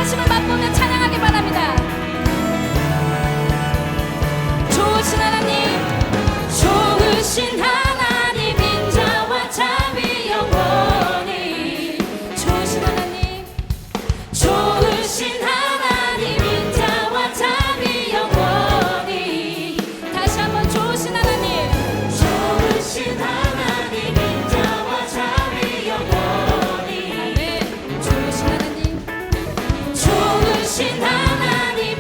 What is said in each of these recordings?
살아계심을 맛보며 찬양하기 바랍니다. 좋으신 하나님, 좋으신 하나님, 인자와 자비 영원히. 좋으신 하나님, 좋으신 하나님, 인자와 자비 영원히. 다시 한번 좋으신 하나님, 좋으신 하나님, 인자와 자비 영원히. 아멘. 좋으신 하나님, 좋으신 하나님,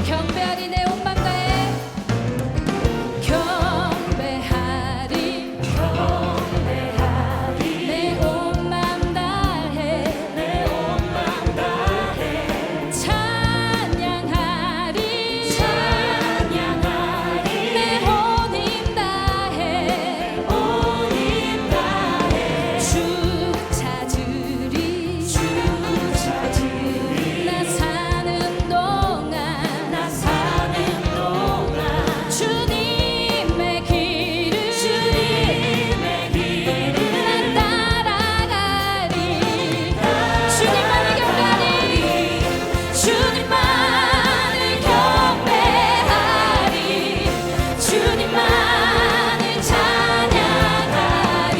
경배하리 내 온 맘 다해 경배하리 내 온 맘 다해 찬양하리 내 온 힘 다해 주 찾으리 나 사는 동안 주님의 길을 난 따라가리 주님만을 경배하리 주님만을 경배하리 주님만을 찬양하리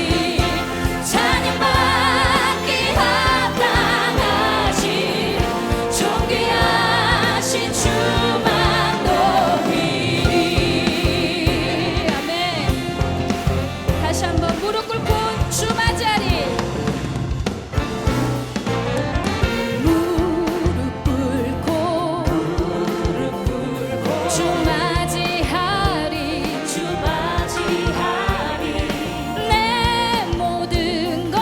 찬양받기 합당하신 존귀하신 주만 높이리 아멘. 다시 한번 무릎 꿇고 주 맞이하리 무릎 꿇고 주 맞이하리 내 모든 것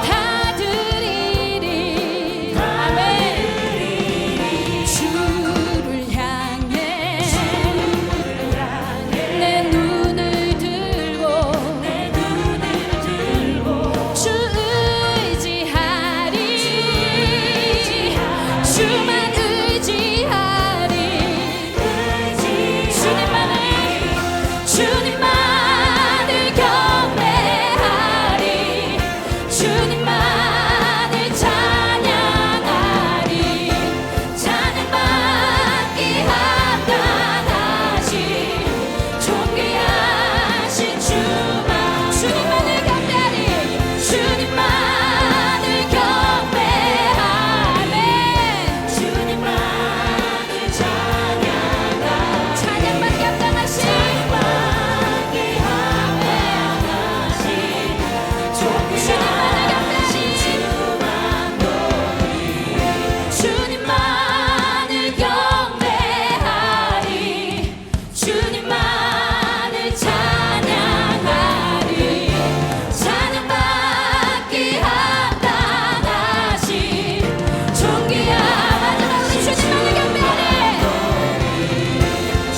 다 드리리 아멘. 주를 향해 내 눈을 들고 주 의지하리 주만 의지하리 주님만을 경배하리 주님만을 찬양하리 찬양받기 합당하신 존귀하신 주만 주님만을 경배하리 주님만을 경배하네 주님만을 찬양받기 합당하신 주님만을 경배하리 주님만을 찬양하리 찬양받기 합당하신 존귀한 마지막 우리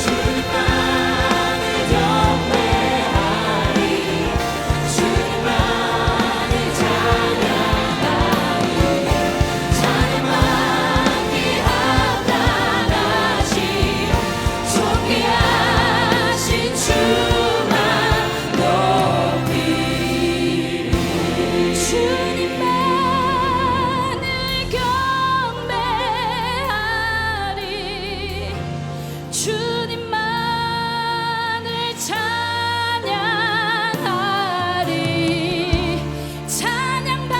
주님만을 경배하리 존귀하신 주만 높이리 주님만을 경배하리 주님만을 찬양하리 찬양받기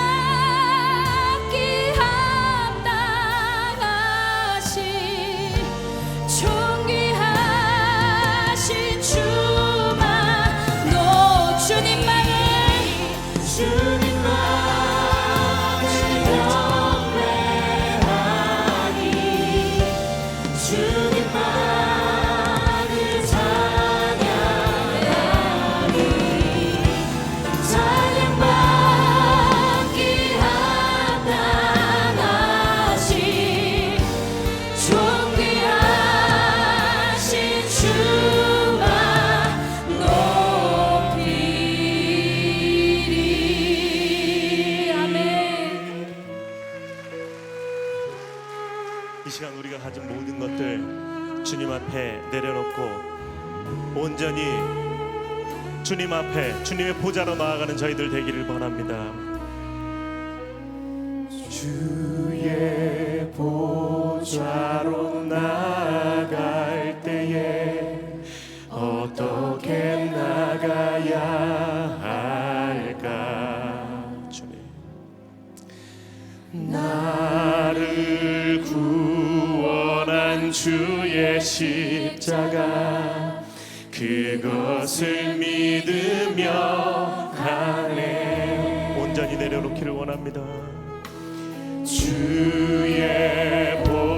합당하신 존귀하신 주만 주님만을 찬양받기 합당하신 존귀하신 주만 높이리 아멘. 이 시간 우리가 가진 모든 것들 주님 앞에 내려놓고 온전히 주님 앞에 주님의 보좌로 나아가는 저희들 되기를 바랍니다. 주의 보좌로 나아갈 때에 어떻게 나가야 할까? 주님 나를 구원한 주의 십자가 그것을 믿으며 가네. 온전히 내려놓기를 원합니다. 주의 보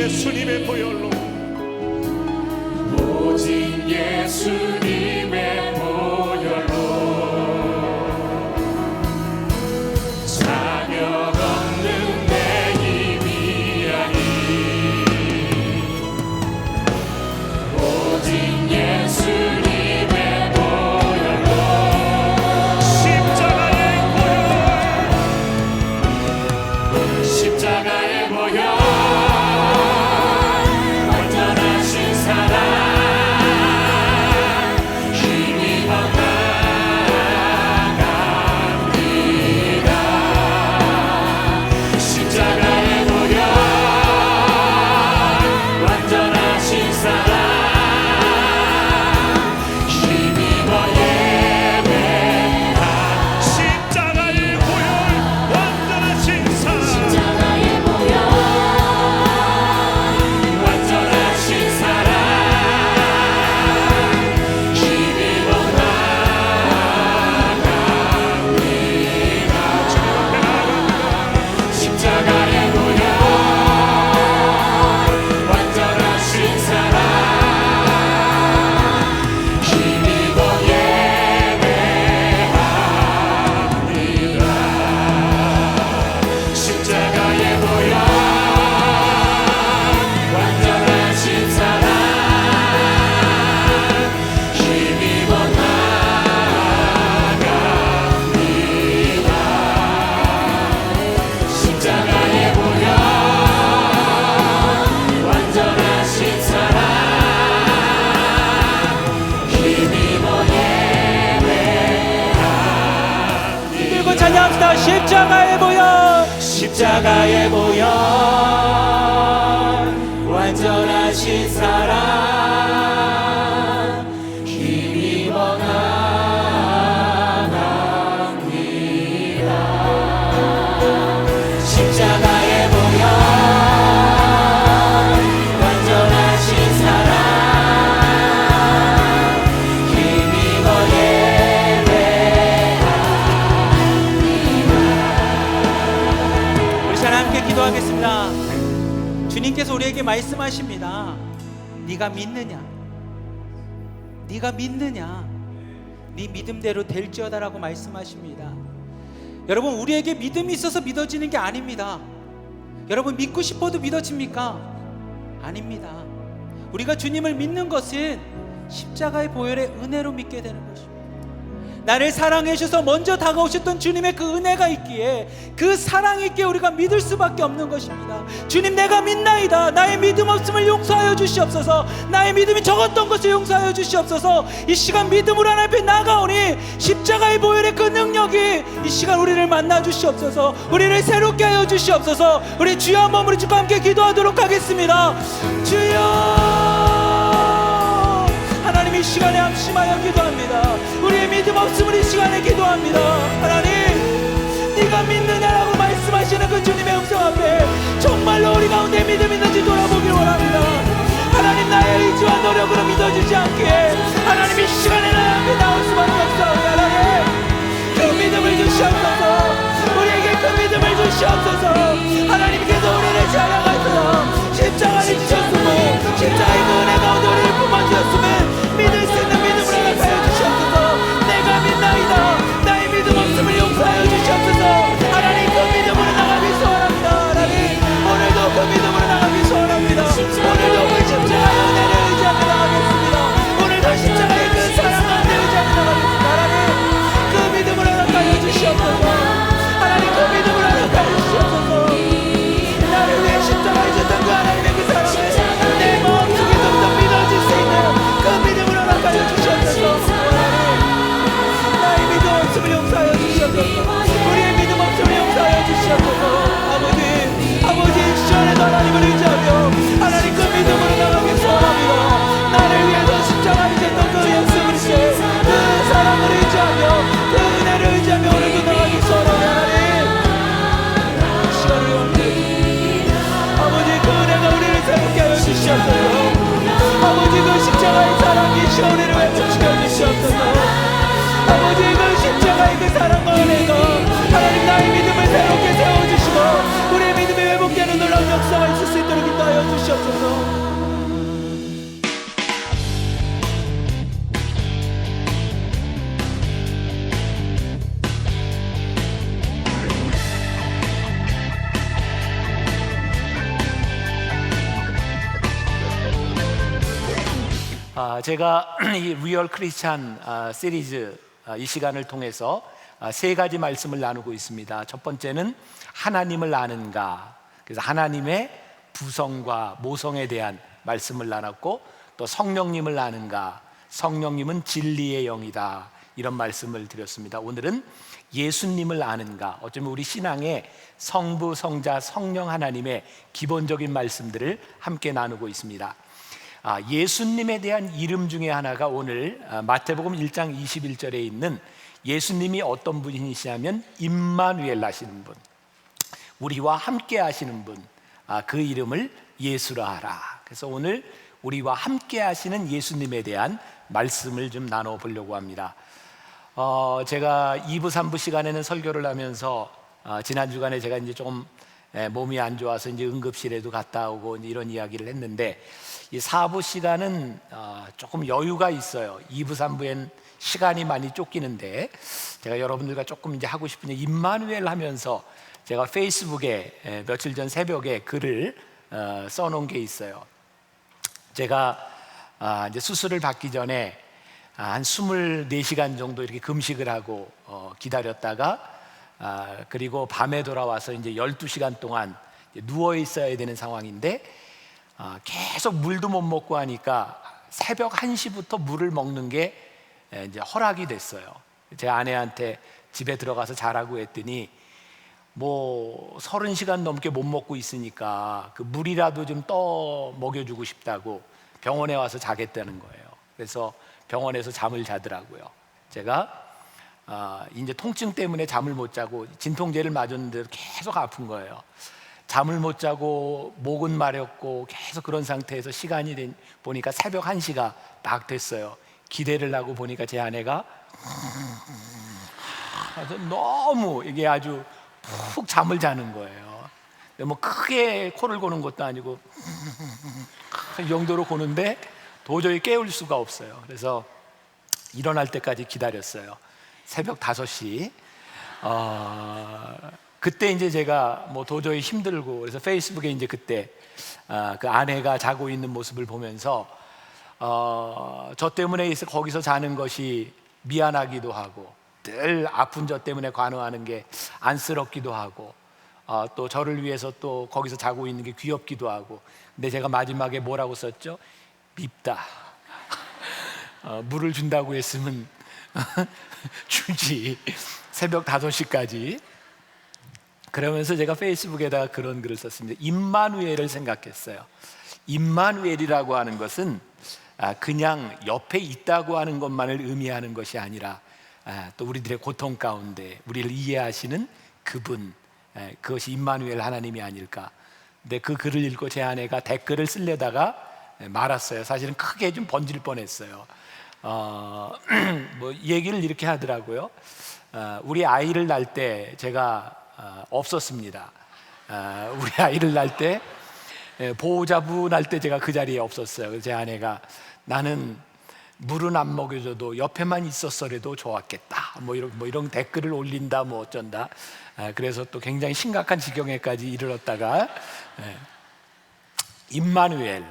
예수님의 보혈로 오직 예수님의 보혈로 자격 없는 내 힘이 아닌 오직 예수님의 보혈로 십자가의 보혈 완전하신 사랑 힘입어 나갑니다. 십자가의 보혈 완전하신 사랑 힘입어 예배하 십자가의 보혈 완전하신 사랑 십자가의 보혈 완전하신 사랑 힘입어 나갑니다. 십자가의 보혈 완전하신 사랑 힘입어 예배합니다. 십자가의 보혈 완전하신 사랑 힘입어 나갑니다. 십자가의 보혈 완전하신 사랑 힘입어 들고 찬양합시다. 십자가의 보혈, 십자가의 보혈 완전하신 사랑 힘입어 나갑니다. 십자가의 보혈 완전하신 사랑 힘입어 우리 잘 함께 기도하겠습니다. 주님께서 우리에게 말씀하십니다. 네가 믿느냐? 네가 믿느냐? 네 믿음대로 될지어다라고 말씀하십니다. 여러분, 우리에게 믿음이 있어서 믿어지는 게 아닙니다. 여러분, 믿고 싶어도 믿어집니까? 아닙니다. 우리가 주님을 믿는 것은 십자가의 보혈의 은혜로 믿게 되는 것입니다. 나를 사랑해 주셔서 먼저 다가오셨던 주님의 그 은혜가 있기에, 그 사랑이 있기에 우리가 믿을 수밖에 없는 것입니다. 주님, 내가 믿나이다. 나의 믿음 없음을 용서하여 주시옵소서. 나의 믿음이 적었던 것을 용서하여 주시옵소서. 이 시간 믿음으로 하나님 앞에 나가오니 십자가의 보혈의 그 능력이 이 시간 우리를 만나 주시옵소서. 우리를 새롭게 하여 주시옵소서. 우리 주여 한 번 우리 주과 함께 기도하도록 하겠습니다. 주여, 하나님 이 시간에 합심하여 기도합니다. 우리의 믿음 없음을 이 시간에 기도합니다. 하나님, 네가 믿느냐라고 말씀하시는 그 주님의 음성 앞에 정말로 우리 가운데 믿음 있는지 돌아보길 원합니다. 하나님, 나의 의지와 노력으로 믿어지지 않기에 하나님 이 시간에 나 앞에 나올 수밖에 없사오니 하나님 그 믿음을 주시옵소서. 우리에게 그 믿음을 주시옵소서. 하나님께서 우리를 사랑하셔서 십자가를 지셨으며 십자가의 그 은혜 가운데 우리를 품어주셨으면 믿을 수 있는 믿음을 허락하여 주시옵소서. 내가 믿나이다. 나의 믿음 없음을 용서하여 주시옵소서. 하나님, 그 믿음으로 나가기 소원합니다. 하나님, 오늘도 그 믿음으로 나가기 소원합니다. 오늘도 그 십자가의 은혜를 의지하며 나가겠습니다. 오늘도 십자가의 그 사랑을 의지하며 나가겠습니다. 하나님, 그 믿음을 허락하여 주시옵소서. 하나님, 그 믿음을 허락하여 주시옵소서. 나를 위해 십자가에 졌던 그 하나님의 그 사랑을 내 마음속에 더욱더 믿어질 수 있는 그 믿음을 허락하여 주시옵소서. 하나님, 나의 믿음 없음을 용서하여 주시옵소서. 우리의 믿음 없음을 용서하여 주시옵소서. 아버지 이 시간에도 하나님을 의지하며 하나님 그 믿음으로 나가기 소원합니다. 나를 위해서 십자가에 졌던 그 예수 그리스도의 그 사랑을 의지하며 그 은혜를 의지하며 오늘도 나가기 소원합니다. 하나님, 이 시간을 용서해 아버지, 그 은혜가 우리를 새롭게 하여 주시옵소서. 아버지, 그 십자가의 사랑이 이 시간 우리를 회복시켜 주시옵소서. 아버지, 그 십자가의 그 사랑과 은혜가 하나님 나의 믿음을 새롭게 세워주시고 우리의 믿음이 회복되는 하나님의 놀라운 역사가 있을 수 있도록 인도하여 주시옵소서. 제가 이 리얼 크리스찬 시리즈 이 시간을 통해서 세 가지 말씀을 나누고 있습니다. 첫 번째는 하나님을 아는가, 그래서 하나님의 부성과 모성에 대한 말씀을 나눴고, 또 성령님을 아는가, 성령님은 진리의 영이다, 이런 말씀을 드렸습니다. 오늘은 예수님을 아는가, 어쩌면 우리 신앙의 성부, 성자, 성령 하나님의 기본적인 말씀들을 함께 나누고 있습니다. 예수님에 대한 이름 중에 하나가 오늘 마태복음 1장 21절에 있는 예수님이 어떤 분이시냐면 임마누엘 하시는 분, 우리와 함께 하시는 분, 그 이름을 예수라 하라. 그래서 오늘 우리와 함께 하시는 예수님에 대한 말씀을 좀 나눠보려고 합니다. 제가 2부 3부 시간에는 설교를 하면서 지난 주간에 제가 이제 조금 몸이 안 좋아서 이제 응급실에도 갔다 오고 이런 이야기를 했는데, 이 4부 시간은 조금 여유가 있어요. 2부 3부엔 시간이 많이 쫓기는데, 제가 여러분들과 조금 이제 하고 싶은 임마누엘 하면서 제가 페이스북에 며칠 전 새벽에 글을 써놓은 게 있어요. 제가 이제 수술을 받기 전에 한 24시간 정도 이렇게 금식을 하고 기다렸다가, 그리고 밤에 돌아와서 이제 12시간 동안 누워 있어야 되는 상황인데, 계속 물도 못 먹고 하니까 새벽 1시부터 물을 먹는 게 이제 허락이 됐어요. 제 아내한테 집에 들어가서 자라고 했더니, 뭐 30시간 넘게 못 먹고 있으니까 그 물이라도 좀 떠 먹여주고 싶다고 병원에 와서 자겠다는 거예요. 그래서 병원에서 잠을 자더라고요. 제가 이제 통증 때문에 잠을 못 자고 진통제를 맞았는데도 계속 아픈 거예요. 잠을 못 자고 목은 마렵고 계속 그런 상태에서 시간이 보니까 새벽 1시가 딱 됐어요. 기대를 하고 보니까 제 아내가 너무 이게 아주 푹 잠을 자는 거예요. 뭐 크게 코를 고는 것도 아니고 이 정도로 고는데 도저히 깨울 수가 없어요. 그래서 일어날 때까지 기다렸어요. 새벽 5시. 그때 이제 제가 뭐 도저히 힘들고, 그래서 페이스북에 이제 그때 그 아내가 자고 있는 모습을 보면서 저 때문에 거기서 자는 것이 미안하기도 하고, 늘 아픈 저 때문에 관우하는 게 안쓰럽기도 하고, 또 저를 위해서 또 거기서 자고 있는 게 귀엽기도 하고. 근데 제가 마지막에 뭐라고 썼죠? 밉다. 물을 준다고 했으면 주지. 새벽 5시까지. 그러면서 제가 페이스북에다가 그런 글을 썼습니다. 임마누엘을 생각했어요. 임마누엘이라고 하는 것은 그냥 옆에 있다고 하는 것만을 의미하는 것이 아니라, 또 우리들의 고통 가운데 우리를 이해하시는 그분, 그것이 임마누엘 하나님이 아닐까. 근데 그 글을 읽고 제 아내가 댓글을 쓰려다가 말았어요. 사실은 크게 좀 번질 뻔했어요. 뭐 얘기를 이렇게 하더라고요. 우리 아이를 낳을 때 제가 없었습니다. 우리 아이를 낳을 때 보호자분 날 때 제가 그 자리에 없었어요. 제 아내가 나는 물은 안 먹여줘도 옆에만 있었어라도 좋았겠다. 뭐 이런 댓글을 올린다, 뭐 어쩐다. 그래서 또 굉장히 심각한 지경에까지 이르렀다가 임마누엘,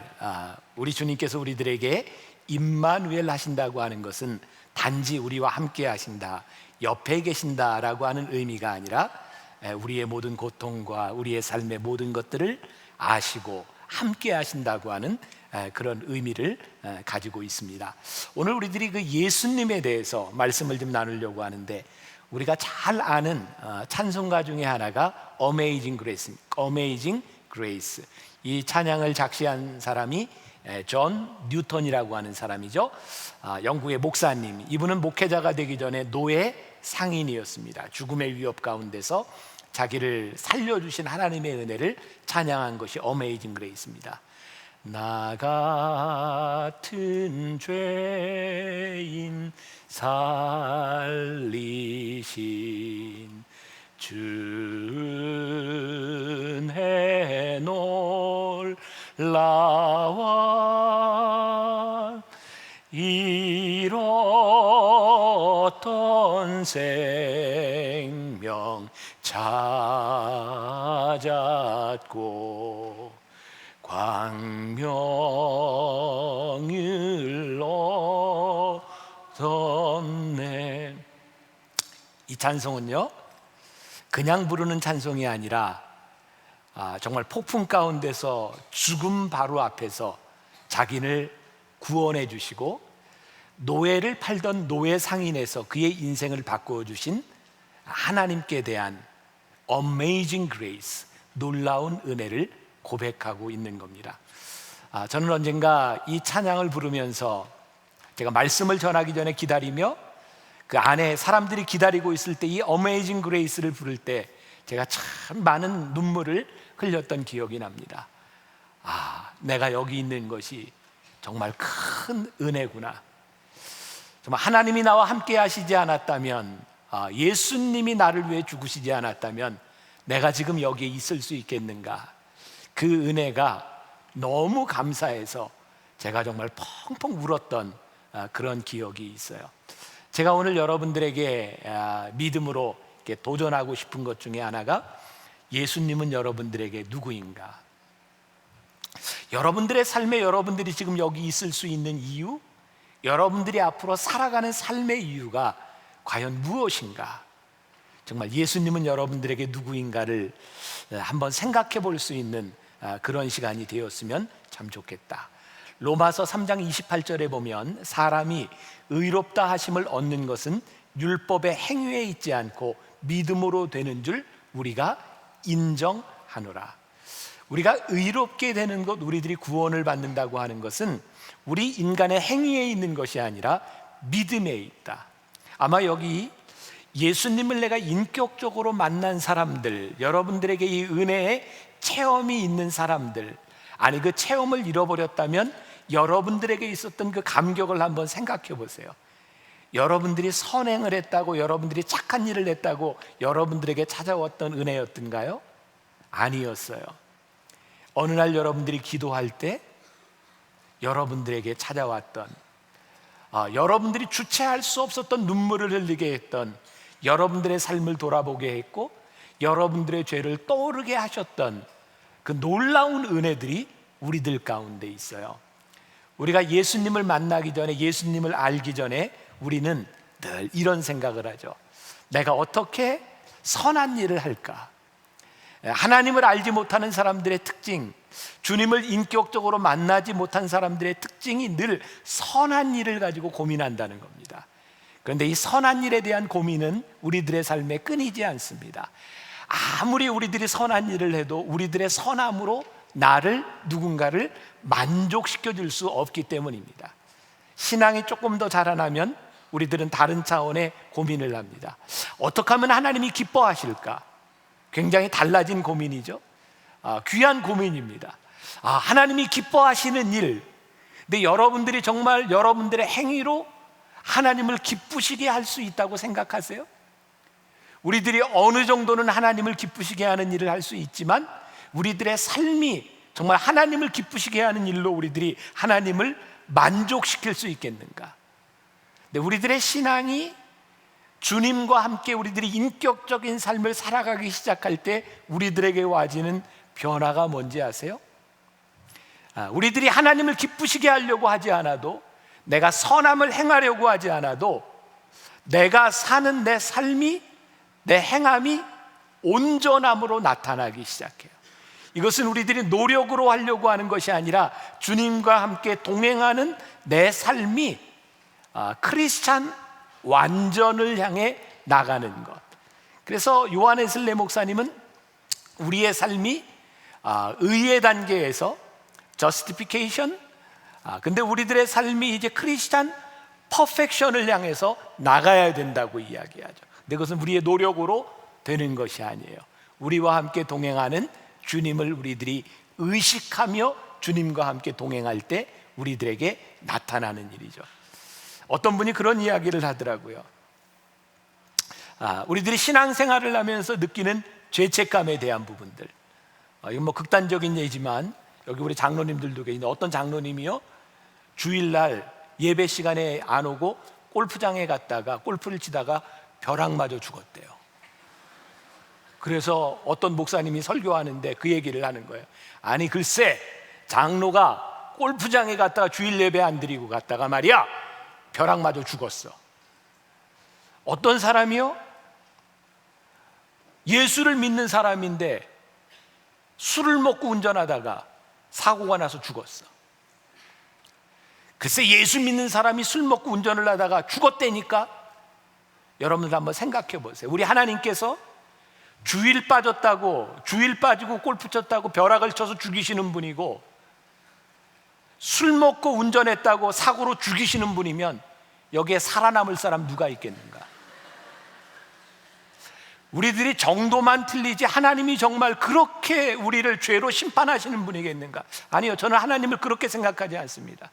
우리 주님께서 우리들에게 임마누엘 하신다고 하는 것은 단지 우리와 함께 하신다, 옆에 계신다라고 하는 의미가 아니라 우리의 모든 고통과 우리의 삶의 모든 것들을 아시고 함께 하신다고 하는 그런 의미를 가지고 있습니다. 오늘 우리들이 그 예수님에 대해서 말씀을 좀 나누려고 하는데, 우리가 잘 아는 찬송가 중에 하나가 Amazing Grace, Amazing Grace. 이 찬양을 작시한 사람이 존 뉴턴이라고 하는 사람이죠. 영국의 목사님. 이분은 목회자가 되기 전에 노예 상인이었습니다. 죽음의 위협 가운데서 자기를 살려주신 하나님의 은혜를 찬양한 것이 Amazing Grace입니다. 나 같은 죄인 살리신 준해 놀라와 잃었던 생명 찾았고 광명을 얻었네. 이 찬송은요, 그냥 부르는 찬송이 아니라 정말 폭풍 가운데서 죽음 바로 앞에서 자기를 구원해 주시고 노예를 팔던 노예 상인에서 그의 인생을 바꾸어 주신 하나님께 대한 Amazing Grace, 놀라운 은혜를 고백하고 있는 겁니다. 저는 언젠가 이 찬양을 부르면서 제가 말씀을 전하기 전에 기다리며 그 안에 사람들이 기다리고 있을 때 이 Amazing Grace를 부를 때 제가 참 많은 눈물을 흘렸던 기억이 납니다. 내가 여기 있는 것이 정말 큰 은혜구나. 정말 하나님이 나와 함께 하시지 않았다면, 예수님이 나를 위해 죽으시지 않았다면 내가 지금 여기에 있을 수 있겠는가. 그 은혜가 너무 감사해서 제가 정말 펑펑 울었던 그런 기억이 있어요. 제가 오늘 여러분들에게 믿음으로 이렇게 도전하고 싶은 것 중에 하나가, 예수님은 여러분들에게 누구인가? 여러분들의 삶에 여러분들이 지금 여기 있을 수 있는 이유, 여러분들이 앞으로 살아가는 삶의 이유가 과연 무엇인가? 정말 예수님은 여러분들에게 누구인가를 한번 생각해 볼 수 있는 그런 시간이 되었으면 참 좋겠다. 로마서 3장 28절에 보면 사람이 의롭다 하심을 얻는 것은 율법의 행위에 있지 않고 믿음으로 되는 줄 우리가 인정하노라. 우리가 의롭게 되는 것, 우리들이 구원을 받는다고 하는 것은 우리 인간의 행위에 있는 것이 아니라 믿음에 있다. 아마 여기 예수님을 내가 인격적으로 만난 사람들, 여러분들에게 이 은혜의 체험이 있는 사람들, 아니 그 체험을 잃어버렸다면 여러분들에게 있었던 그 감격을 한번 생각해 보세요. 여러분들이 선행을 했다고, 여러분들이 착한 일을 했다고 여러분들에게 찾아왔던 은혜였던가요? 아니었어요. 어느 날 여러분들이 기도할 때 여러분들에게 찾아왔던, 여러분들이 주체할 수 없었던 눈물을 흘리게 했던, 여러분들의 삶을 돌아보게 했고 여러분들의 죄를 떠오르게 하셨던 그 놀라운 은혜들이 우리들 가운데 있어요. 우리가 예수님을 만나기 전에, 예수님을 알기 전에 우리는 늘 이런 생각을 하죠. 내가 어떻게 선한 일을 할까? 하나님을 알지 못하는 사람들의 특징, 주님을 인격적으로 만나지 못한 사람들의 특징이 늘 선한 일을 가지고 고민한다는 겁니다. 그런데 이 선한 일에 대한 고민은 우리들의 삶에 끊이지 않습니다. 아무리 우리들이 선한 일을 해도 우리들의 선함으로 누군가를 만족시켜 줄 수 없기 때문입니다. 신앙이 조금 더 자라나면 우리들은 다른 차원의 고민을 합니다. 어떻게 하면 하나님이 기뻐하실까? 굉장히 달라진 고민이죠. 귀한 고민입니다. 하나님이 기뻐하시는 일, 근데 여러분들이 정말 여러분들의 행위로 하나님을 기쁘시게 할 수 있다고 생각하세요? 우리들이 어느 정도는 하나님을 기쁘시게 하는 일을 할 수 있지만 우리들의 삶이 정말 하나님을 기쁘시게 하는 일로 우리들이 하나님을 만족시킬 수 있겠는가? 근데 우리들의 신앙이 주님과 함께 우리들이 인격적인 삶을 살아가기 시작할 때 우리들에게 와지는 변화가 뭔지 아세요? 우리들이 하나님을 기쁘시게 하려고 하지 않아도, 내가 선함을 행하려고 하지 않아도 내가 사는 내 삶이, 내 행함이 온전함으로 나타나기 시작해요. 이것은 우리들이 노력으로 하려고 하는 것이 아니라 주님과 함께 동행하는 내 삶이 크리스찬 완전을 향해 나가는 것. 그래서 요한 웨슬리 목사님은 우리의 삶이 의의 단계에서 justification, 근데 우리들의 삶이 이제 크리스찬 퍼펙션을 향해서 나가야 된다고 이야기하죠. 근데 그것은 우리의 노력으로 되는 것이 아니에요. 우리와 함께 동행하는 주님을 우리들이 의식하며 주님과 함께 동행할 때 우리들에게 나타나는 일이죠. 어떤 분이 그런 이야기를 하더라고요. 우리들이 신앙생활을 하면서 느끼는 죄책감에 대한 부분들. 이건 뭐 극단적인 예지만 여기 우리 장로님들도 계신데 어떤 장로님이요, 주일날 예배 시간에 안 오고 골프장에 갔다가 골프를 치다가 벼락 맞아 죽었대요. 그래서 어떤 목사님이 설교하는데 그 얘기를 하는 거예요. 아니 글쎄, 장로가 골프장에 갔다가 주일 예배 안 드리고 갔다가 말이야 벼락 맞아 죽었어. 어떤 사람이요? 예수를 믿는 사람인데 술을 먹고 운전하다가 사고가 나서 죽었어. 글쎄, 예수 믿는 사람이 술 먹고 운전을 하다가 죽었다니까? 여러분들 한번 생각해 보세요. 우리 하나님께서 주일 빠지고 골프 쳤다고 벼락을 쳐서 죽이시는 분이고, 술 먹고 운전했다고 사고로 죽이시는 분이면 여기에 살아남을 사람 누가 있겠는가? 우리들이 정도만 틀리지 하나님이 정말 그렇게 우리를 죄로 심판하시는 분이겠는가? 아니요, 저는 하나님을 그렇게 생각하지 않습니다.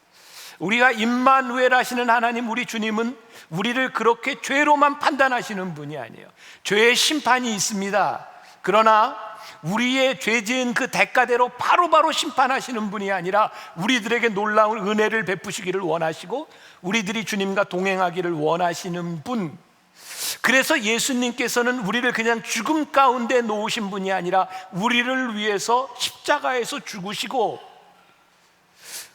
우리가 임마누엘 하시는 하나님, 우리 주님은 우리를 그렇게 죄로만 판단하시는 분이 아니에요. 죄의 심판이 있습니다. 그러나 우리의 죄 지은 그 대가대로 바로바로 심판하시는 분이 아니라 우리들에게 놀라운 은혜를 베푸시기를 원하시고 우리들이 주님과 동행하기를 원하시는 분. 그래서 예수님께서는 우리를 그냥 죽음 가운데 놓으신 분이 아니라 우리를 위해서 십자가에서 죽으시고,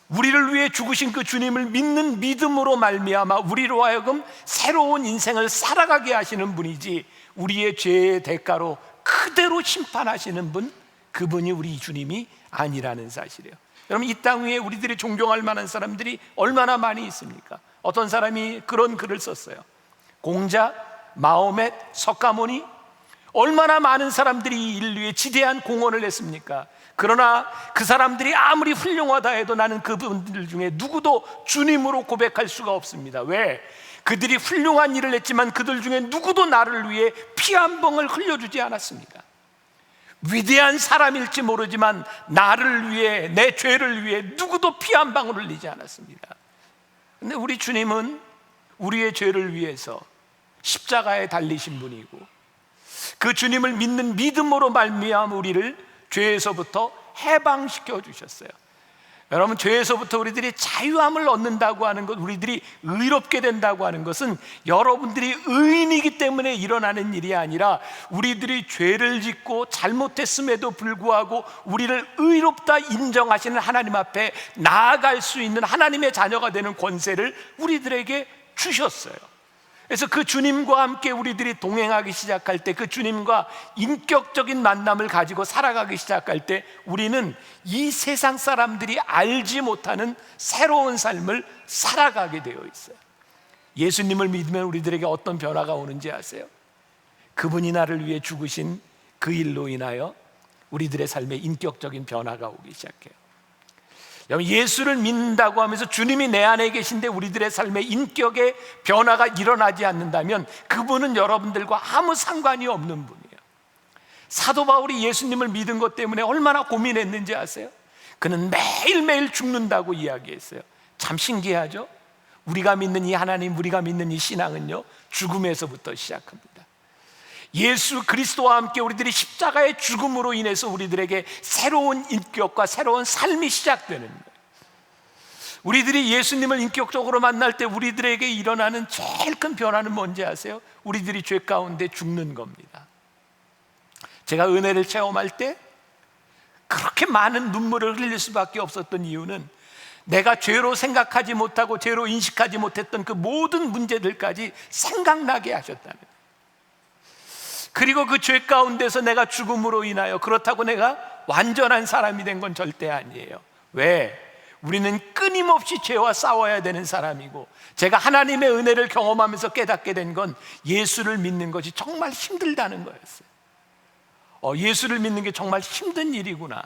우리를 위해 죽으신 그 주님을 믿는 믿음으로 말미암아 우리로 하여금 새로운 인생을 살아가게 하시는 분이지, 우리의 죄의 대가로 그대로 심판하시는 분, 그분이 우리 주님이 아니라는 사실이에요. 여러분, 이 땅 위에 우리들이 존경할 만한 사람들이 얼마나 많이 있습니까? 어떤 사람이 그런 글을 썼어요. 공자, 마호멧, 석가모니, 얼마나 많은 사람들이 인류에 지대한 공헌을 했습니까? 그러나 그 사람들이 아무리 훌륭하다 해도 나는 그분들 중에 누구도 주님으로 고백할 수가 없습니다. 왜? 그들이 훌륭한 일을 했지만 그들 중에 누구도 나를 위해 피 한 방울 흘려주지 않았습니다. 위대한 사람일지 모르지만 나를 위해, 내 죄를 위해 누구도 피 한 방울 흘리지 않았습니다. 근데 우리 주님은 우리의 죄를 위해서 십자가에 달리신 분이고, 그 주님을 믿는 믿음으로 말미암아 우리를 죄에서부터 해방시켜 주셨어요. 여러분, 죄에서부터 우리들이 자유함을 얻는다고 하는 것, 우리들이 의롭게 된다고 하는 것은 여러분들이 의인이기 때문에 일어나는 일이 아니라 우리들이 죄를 짓고 잘못했음에도 불구하고 우리를 의롭다 인정하시는 하나님 앞에 나아갈 수 있는 하나님의 자녀가 되는 권세를 우리들에게 주셨어요. 그래서 그 주님과 함께 우리들이 동행하기 시작할 때, 그 주님과 인격적인 만남을 가지고 살아가기 시작할 때 우리는 이 세상 사람들이 알지 못하는 새로운 삶을 살아가게 되어 있어요. 예수님을 믿으면 우리들에게 어떤 변화가 오는지 아세요? 그분이 나를 위해 죽으신 그 일로 인하여 우리들의 삶에 인격적인 변화가 오기 시작해요. 여러분, 예수를 믿는다고 하면서 주님이 내 안에 계신데 우리들의 삶의 인격의 변화가 일어나지 않는다면 그분은 여러분들과 아무 상관이 없는 분이에요. 사도 바울이 예수님을 믿은 것 때문에 얼마나 고민했는지 아세요? 그는 매일매일 죽는다고 이야기했어요. 참 신기하죠? 우리가 믿는 이 하나님, 우리가 믿는 이 신앙은요, 죽음에서부터 시작합니다. 예수 그리스도와 함께 우리들이 십자가의 죽음으로 인해서 우리들에게 새로운 인격과 새로운 삶이 시작되는 거예요. 우리들이 예수님을 인격적으로 만날 때 우리들에게 일어나는 제일 큰 변화는 뭔지 아세요? 우리들이 죄 가운데 죽는 겁니다. 제가 은혜를 체험할 때 그렇게 많은 눈물을 흘릴 수밖에 없었던 이유는 내가 죄로 생각하지 못하고 죄로 인식하지 못했던 그 모든 문제들까지 생각나게 하셨다는 거예요. 그리고 그 죄 가운데서 내가 죽음으로 인하여, 그렇다고 내가 완전한 사람이 된 건 절대 아니에요. 왜? 우리는 끊임없이 죄와 싸워야 되는 사람이고, 제가 하나님의 은혜를 경험하면서 깨닫게 된 건 예수를 믿는 것이 정말 힘들다는 거였어요. 예수를 믿는 게 정말 힘든 일이구나.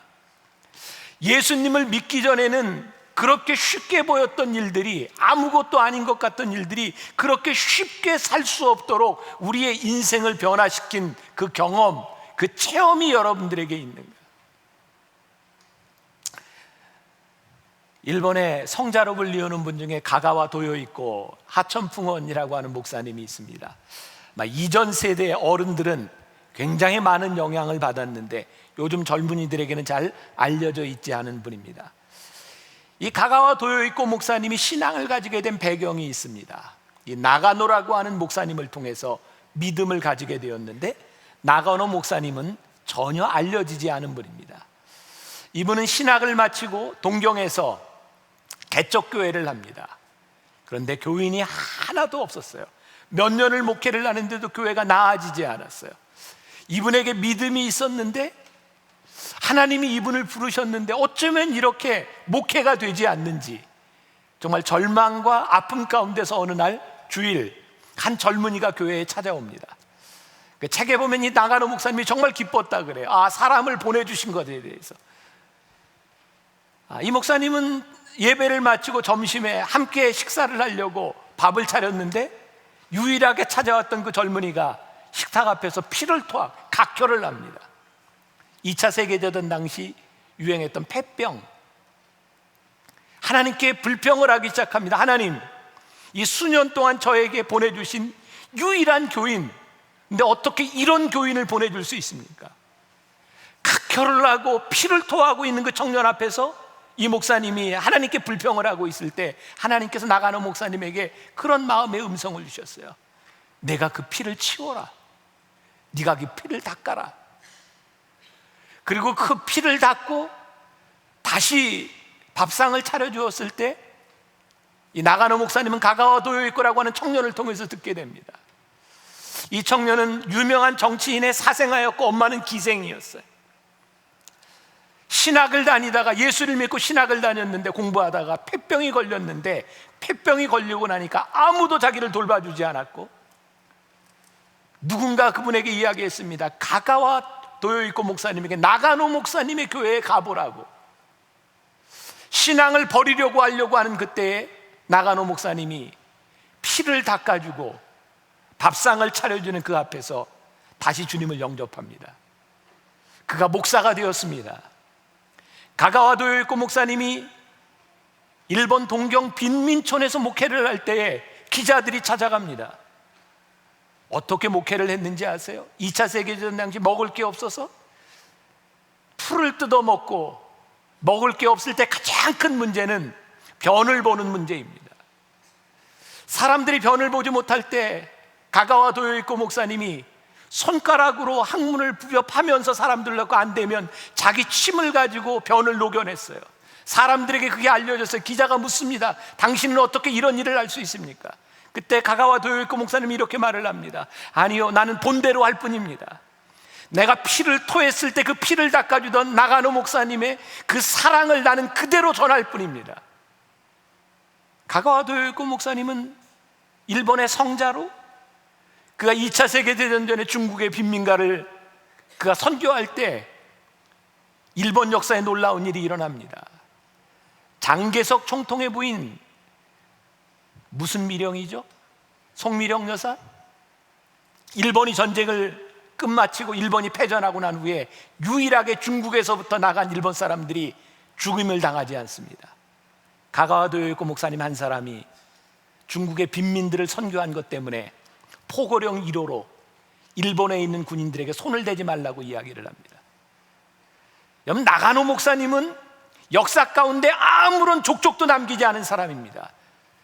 예수님을 믿기 전에는 그렇게 쉽게 보였던 일들이, 아무것도 아닌 것 같던 일들이 그렇게 쉽게 살 수 없도록 우리의 인생을 변화시킨 그 경험, 그 체험이 여러분들에게 있는 거예요. 일본의 성자로 불리우는 분 중에 가가와 도요이코 하천풍원이라고 하는 목사님이 있습니다. 이전 세대의 어른들은 굉장히 많은 영향을 받았는데 요즘 젊은이들에게는 잘 알려져 있지 않은 분입니다. 이 가가와 도요이코 목사님이 신앙을 가지게 된 배경이 있습니다. 이 나가노라고 하는 목사님을 통해서 믿음을 가지게 되었는데, 나가노 목사님은 전혀 알려지지 않은 분입니다. 이분은 신학을 마치고 동경에서 개척교회를 합니다. 그런데 교인이 하나도 없었어요. 몇 년을 목회를 하는데도 교회가 나아지지 않았어요. 이분에게 믿음이 있었는데, 하나님이 이분을 부르셨는데 어쩌면 이렇게 목회가 되지 않는지, 정말 절망과 아픔 가운데서 어느 날 주일 한 젊은이가 교회에 찾아옵니다. 그 책에 보면 이 나가노 목사님이 정말 기뻤다 그래요. 사람을 보내주신 것에 대해서. 이 목사님은 예배를 마치고 점심에 함께 식사를 하려고 밥을 차렸는데, 유일하게 찾아왔던 그 젊은이가 식탁 앞에서 피를 토하고 각혈을 합니다. 2차 세계대전 당시 유행했던 폐병. 하나님께 불평을 하기 시작합니다. 하나님, 이 수년 동안 저에게 보내주신 유일한 교인, 근데 어떻게 이런 교인을 보내줄 수 있습니까? 각혈을 하고 피를 토하고 있는 그 청년 앞에서 이 목사님이 하나님께 불평을 하고 있을 때, 하나님께서 나가노 목사님에게 그런 마음의 음성을 주셨어요. 내가 그 피를 치워라. 네가 그 피를 닦아라. 그리고 그 피를 닦고 다시 밥상을 차려주었을 때, 이 나가노 목사님은 가가와 도요이코라고 하는 청년을 통해서 듣게 됩니다. 이 청년은 유명한 정치인의 사생아였고 엄마는 기생이었어요. 신학을 다니다가, 예수를 믿고 신학을 다녔는데 공부하다가 폐병이 걸렸는데, 폐병이 걸리고 나니까 아무도 자기를 돌봐주지 않았고, 누군가 그분에게 이야기했습니다. 가가와 도요이코 목사님에게 나가노 목사님의 교회에 가보라고. 신앙을 버리려고 하려고 하는 그때에 나가노 목사님이 피를 닦아주고 밥상을 차려주는 그 앞에서 다시 주님을 영접합니다. 그가 목사가 되었습니다. 가가와 도요이코 목사님이 일본 동경 빈민촌에서 목회를 할 때에 기자들이 찾아갑니다. 어떻게 목회를 했는지 아세요? 2차 세계대전 당시 먹을 게 없어서 풀을 뜯어먹고, 먹을 게 없을 때 가장 큰 문제는 변을 보는 문제입니다. 사람들이 변을 보지 못할 때 가가와 도요이코 목사님이 손가락으로 항문을 부벼 파면서 사람들하고 안 되면 자기 침을 가지고 변을 녹여냈어요. 사람들에게 그게 알려졌어요. 기자가 묻습니다. 당신은 어떻게 이런 일을 할 수 있습니까? 그때 가가와 도요이코 목사님이 이렇게 말을 합니다. 아니요, 나는 본대로 할 뿐입니다. 내가 피를 토했을 때 그 피를 닦아주던 나가노 목사님의 그 사랑을 나는 그대로 전할 뿐입니다. 가가와 도요이코 목사님은 일본의 성자로, 그가 2차 세계대전 전에 중국의 빈민가를 그가 선교할 때 일본 역사에 놀라운 일이 일어납니다. 장개석 총통의 부인, 무슨 미령이죠? 송미령 여사? 일본이 전쟁을 끝마치고 일본이 패전하고 난 후에 유일하게 중국에서부터 나간 일본 사람들이 죽임을 당하지 않습니다. 가가와 도요이코 목사님 한 사람이 중국의 빈민들을 선교한 것 때문에 포고령 1호로 일본에 있는 군인들에게 손을 대지 말라고 이야기를 합니다. 여러분, 나가노 목사님은 역사 가운데 아무런 족적도 남기지 않은 사람입니다.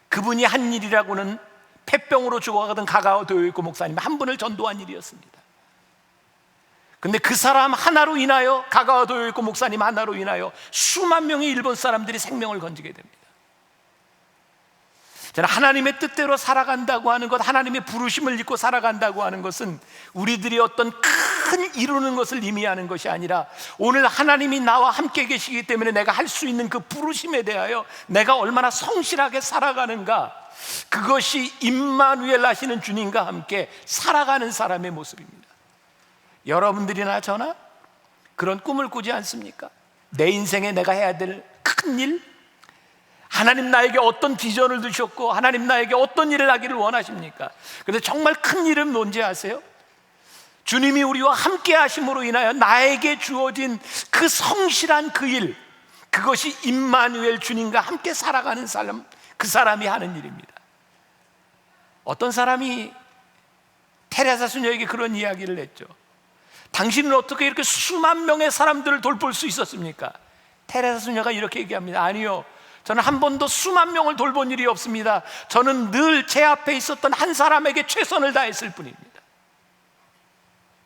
그분이 한 일이라고는 폐병으로 죽어가던 가가와 도요이코 목사님 한 분을 전도한 일이었습니다. 근데 그 사람 하나로 인하여, 가가와 도요이코 목사님 하나로 인하여 수만 명의 일본 사람들이 생명을 건지게 됩니다. 저는 하나님의 뜻대로 살아간다고 하는 것, 하나님의 부르심을 잊고 살아간다고 하는 것은 우리들이 어떤 큰 이루는 것을 의미하는 것이 아니라, 오늘 하나님이 나와 함께 계시기 때문에 내가 할 수 있는 그 부르심에 대하여 내가 얼마나 성실하게 살아가는가, 그것이 임마누엘 하시는 주님과 함께 살아가는 사람의 모습입니다. 여러분들이나 저나 그런 꿈을 꾸지 않습니까? 내 인생에 내가 해야 될 큰 일, 하나님 나에게 어떤 비전을 두셨고 하나님 나에게 어떤 일을 하기를 원하십니까? 그런데 정말 큰 일은 뭔지 아세요? 주님이 우리와 함께 하심으로 인하여 나에게 주어진 그 성실한 그 일, 그것이 임마누엘 주님과 함께 살아가는 사람, 그 사람이 하는 일입니다. 어떤 사람이 테레사 수녀에게 그런 이야기를 했죠. 당신은 어떻게 이렇게 수만 명의 사람들을 돌볼 수 있었습니까? 테레사 수녀가 이렇게 얘기합니다. 아니요, 저는 한 번도 수만 명을 돌본 일이 없습니다. 저는 늘 제 앞에 있었던 한 사람에게 최선을 다했을 뿐입니다.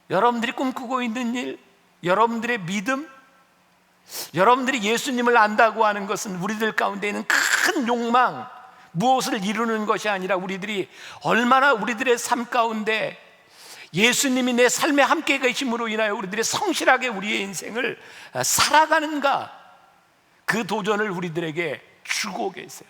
여러분들이 꿈꾸고 있는 일, 여러분들의 믿음, 여러분들이 예수님을 안다고 하는 것은 우리들 가운데 있는 큰 욕망, 무엇을 이루는 것이 아니라 우리들이 얼마나 우리들의 삶 가운데 예수님이 내 삶에 함께 계심으로 인하여 우리들이 성실하게 우리의 인생을 살아가는가, 그 도전을 우리들에게 주고 계세요.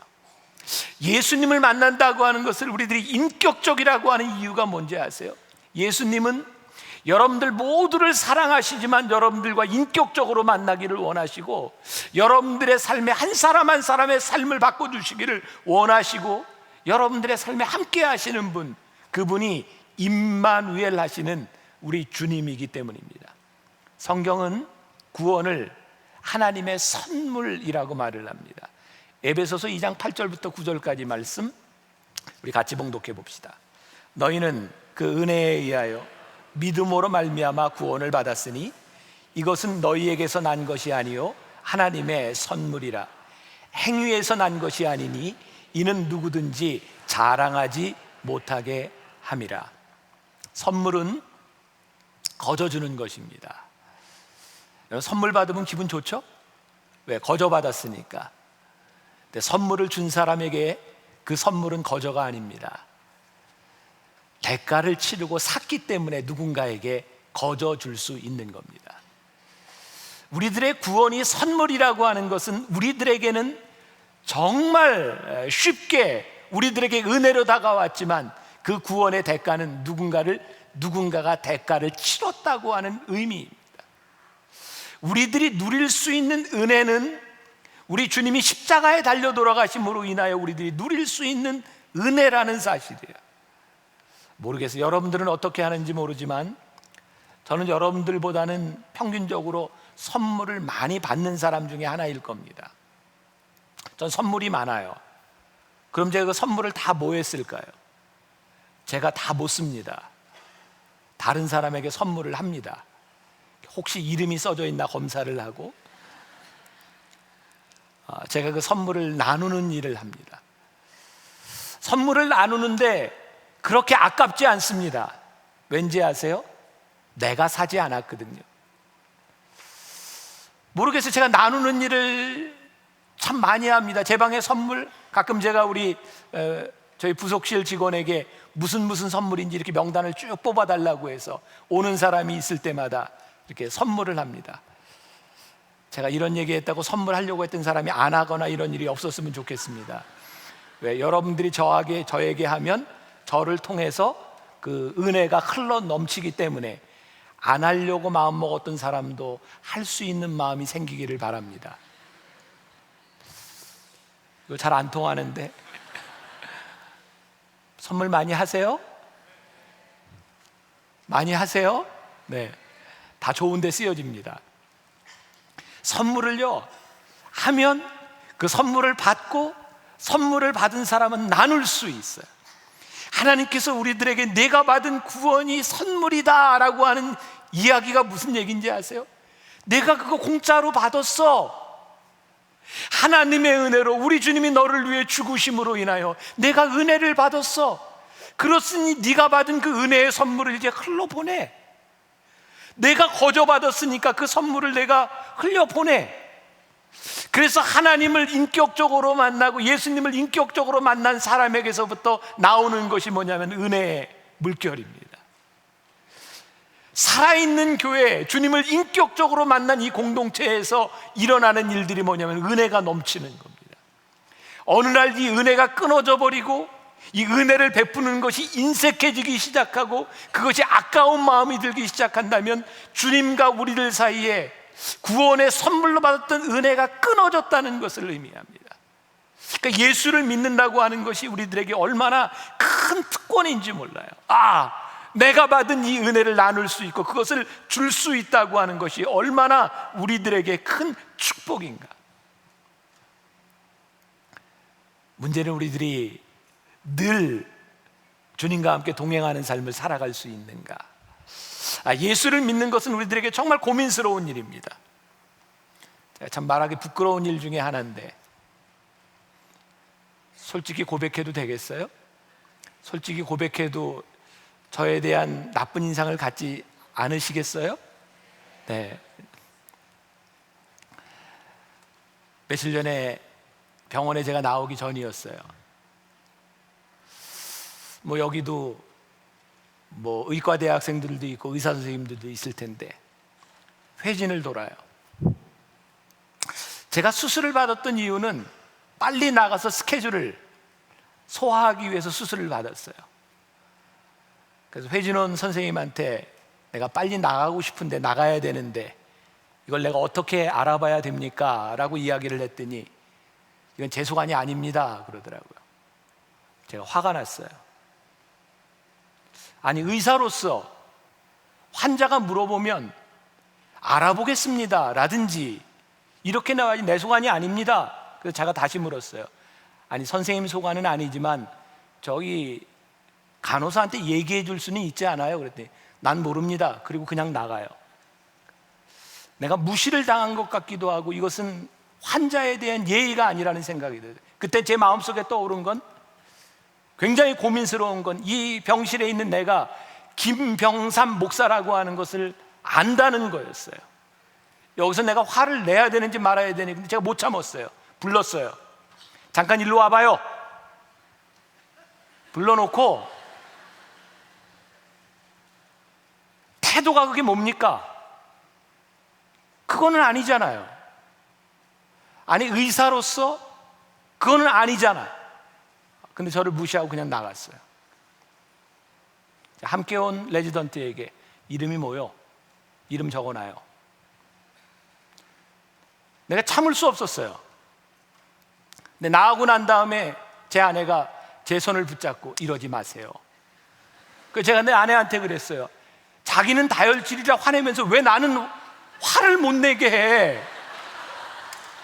예수님을 만난다고 하는 것을 우리들이 인격적이라고 하는 이유가 뭔지 아세요? 예수님은 여러분들 모두를 사랑하시지만 여러분들과 인격적으로 만나기를 원하시고, 여러분들의 삶에 한 사람 한 사람의 삶을 바꿔주시기를 원하시고, 여러분들의 삶에 함께 하시는 분, 그분이 임마누엘 하시는 우리 주님이기 때문입니다. 성경은 구원을 하나님의 선물이라고 말을 합니다. 에베소서 2장 8절부터 9절까지 말씀 우리 같이 봉독해 봅시다. 너희는 그 은혜에 의하여 믿음으로 말미암아 구원을 받았으니 이것은 너희에게서 난 것이 아니요 하나님의 선물이라. 행위에서 난 것이 아니니 이는 누구든지 자랑하지 못하게 함이라. 선물은 거저 주는 것입니다. 선물 받으면 기분 좋죠? 왜? 거저 받았으니까. 근데 선물을 준 사람에게 그 선물은 거저가 아닙니다. 대가를 치르고 샀기 때문에 누군가에게 거저 줄 수 있는 겁니다. 우리들의 구원이 선물이라고 하는 것은 우리들에게는 정말 쉽게 우리들에게 은혜로 다가왔지만, 그 구원의 대가는 누군가가 대가를 치렀다고 하는 의미입니다. 우리들이 누릴 수 있는 은혜는 우리 주님이 십자가에 달려 돌아가심으로 인하여 우리들이 누릴 수 있는 은혜라는 사실이에요. 모르겠어요. 여러분들은 어떻게 하는지 모르지만 저는 여러분들보다는 평균적으로 선물을 많이 받는 사람 중에 하나일 겁니다. 전 선물이 많아요. 그럼 제가 그 선물을 다 뭐 했을까요? 제가 다 못 씁니다. 다른 사람에게 선물을 합니다. 혹시 이름이 써져 있나 검사를 하고 제가 그 선물을 나누는 일을 합니다. 선물을 나누는데 그렇게 아깝지 않습니다. 왠지 아세요? 내가 사지 않았거든요. 모르겠어요. 제가 나누는 일을 참 많이 합니다. 제 방에 선물, 가끔 제가 저희 부속실 직원에게 무슨 선물인지 이렇게 명단을 쭉 뽑아달라고 해서 오는 사람이 있을 때마다 이렇게 선물을 합니다. 제가 이런 얘기했다고 선물하려고 했던 사람이 안 하거나 이런 일이 없었으면 좋겠습니다. 왜? 여러분들이 저에게 하면 저를 통해서 그 은혜가 흘러 넘치기 때문에 안 하려고 마음먹었던 사람도 할 수 있는 마음이 생기기를 바랍니다. 이거 잘 안 통하는데 선물 많이 하세요? 많이 하세요? 네, 다 좋은 데 쓰여집니다. 선물을요 하면 그 선물을 받고 선물을 받은 사람은 나눌 수 있어요. 하나님께서 우리들에게 내가 받은 구원이 선물이다 라고 하는 이야기가 무슨 얘기인지 아세요? 내가 그거 공짜로 받았어. 하나님의 은혜로 우리 주님이 너를 위해 죽으심으로 인하여 내가 은혜를 받았어. 그렇으니 네가 받은 그 은혜의 선물을 이제 흘러보내. 내가 거저 받았으니까 그 선물을 내가 흘려보내. 그래서 하나님을 인격적으로 만나고 예수님을 인격적으로 만난 사람에게서부터 나오는 것이 뭐냐면 은혜의 물결입니다. 살아있는 교회, 주님을 인격적으로 만난 이 공동체에서 일어나는 일들이 뭐냐면 은혜가 넘치는 겁니다. 어느 날 이 은혜가 끊어져 버리고 이 은혜를 베푸는 것이 인색해지기 시작하고 그것이 아까운 마음이 들기 시작한다면 주님과 우리들 사이에 구원의 선물로 받았던 은혜가 끊어졌다는 것을 의미합니다. 그러니까 예수를 믿는다고 하는 것이 우리들에게 얼마나 큰 특권인지 몰라요. 내가 받은 이 은혜를 나눌 수 있고 그것을 줄 수 있다고 하는 것이 얼마나 우리들에게 큰 축복인가. 문제는 우리들이 늘 주님과 함께 동행하는 삶을 살아갈 수 있는가? 예수를 믿는 것은 우리들에게 정말 고민스러운 일입니다. 참 말하기 부끄러운 일 중에 하나인데, 솔직히 고백해도 되겠어요? 솔직히 고백해도 저에 대한 나쁜 인상을 갖지 않으시겠어요? 네. 며칠 전에 병원에 제가 나오기 전이었어요. 여기도 의과 대학생들도 있고 의사 선생님들도 있을 텐데 회진을 돌아요. 제가 수술을 받았던 이유는 빨리 나가서 스케줄을 소화하기 위해서 수술을 받았어요. 그래서 회진원 선생님한테 내가 빨리 나가고 싶은데 나가야 되는데 이걸 내가 어떻게 알아봐야 됩니까? 라고 이야기를 했더니 이건 제 소관이 아닙니다 그러더라고요. 제가 화가 났어요. 아니, 의사로서 환자가 물어보면 알아보겠습니다 라든지 이렇게 나와야지 내 소관이 아닙니다. 그래서 제가 다시 물었어요. 아니, 선생님 소관은 아니지만 저기 간호사한테 얘기해 줄 수는 있지 않아요? 그랬더니 난 모릅니다. 그리고 그냥 나가요. 내가 무시를 당한 것 같기도 하고 이것은 환자에 대한 예의가 아니라는 생각이 들어요. 그때 제 마음속에 떠오른 건, 굉장히 고민스러운 건, 이 병실에 있는 내가 김병삼 목사라고 하는 것을 안다는 거였어요. 여기서 내가 화를 내야 되는지 말아야 되는지, 근데 제가 못 참았어요. 불렀어요. 잠깐 일로 와봐요. 불러놓고 태도가 그게 뭡니까? 그거는 아니잖아요. 아니, 의사로서 그거는 아니잖아. 근데 저를 무시하고 그냥 나갔어요. 함께 온 레지던트에게 이름이 뭐요? 이름 적어놔요. 내가 참을 수 없었어요. 근데 나가고 난 다음에 제 아내가 제 손을 붙잡고 이러지 마세요. 그래서 제가 내 아내한테 그랬어요. 자기는 다혈질이라 화내면서 왜 나는 화를 못 내게 해?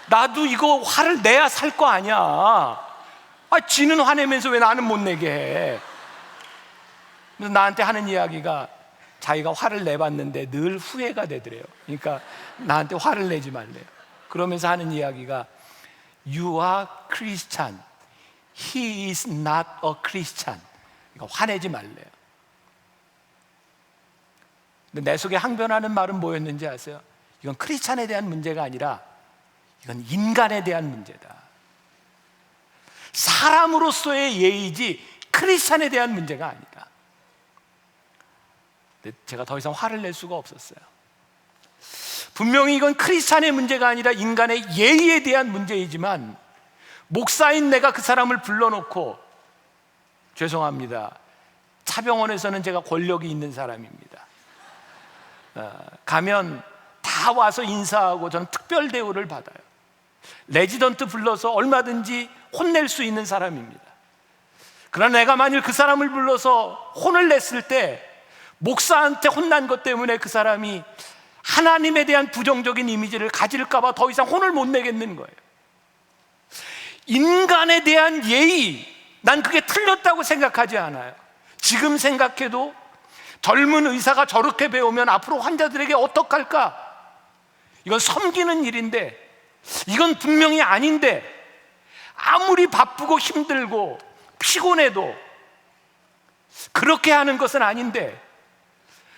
나도 이거 화를 내야 살 거 아니야. 지는 화내면서 왜 나는 못 내게 해? 그래서 나한테 하는 이야기가 자기가 화를 내봤는데 늘 후회가 되더래요. 그러니까 나한테 화를 내지 말래요. 그러면서 하는 이야기가 You are Christian. He is not a Christian. 그러니까 화내지 말래요. 근데 내 속에 항변하는 말은 뭐였는지 아세요? 이건 크리스찬에 대한 문제가 아니라 이건 인간에 대한 문제다. 사람으로서의 예의지 크리스찬에 대한 문제가 아니다. 근데 제가 더 이상 화를 낼 수가 없었어요. 분명히 이건 크리스찬의 문제가 아니라 인간의 예의에 대한 문제이지만 목사인 내가 그 사람을 불러놓고 죄송합니다. 차병원에서는 제가 권력이 있는 사람입니다. 가면 다 와서 인사하고 저는 특별 대우를 받아요. 레지던트 불러서 얼마든지 혼낼 수 있는 사람입니다. 그러나 내가 만일 그 사람을 불러서 혼을 냈을 때 목사한테 혼난 것 때문에 그 사람이 하나님에 대한 부정적인 이미지를 가질까 봐 더 이상 혼을 못 내겠는 거예요. 인간에 대한 예의, 난 그게 틀렸다고 생각하지 않아요. 지금 생각해도 젊은 의사가 저렇게 배우면 앞으로 환자들에게 어떡할까? 이건 섬기는 일인데, 이건 분명히 아닌데, 아무리 바쁘고 힘들고 피곤해도 그렇게 하는 것은 아닌데,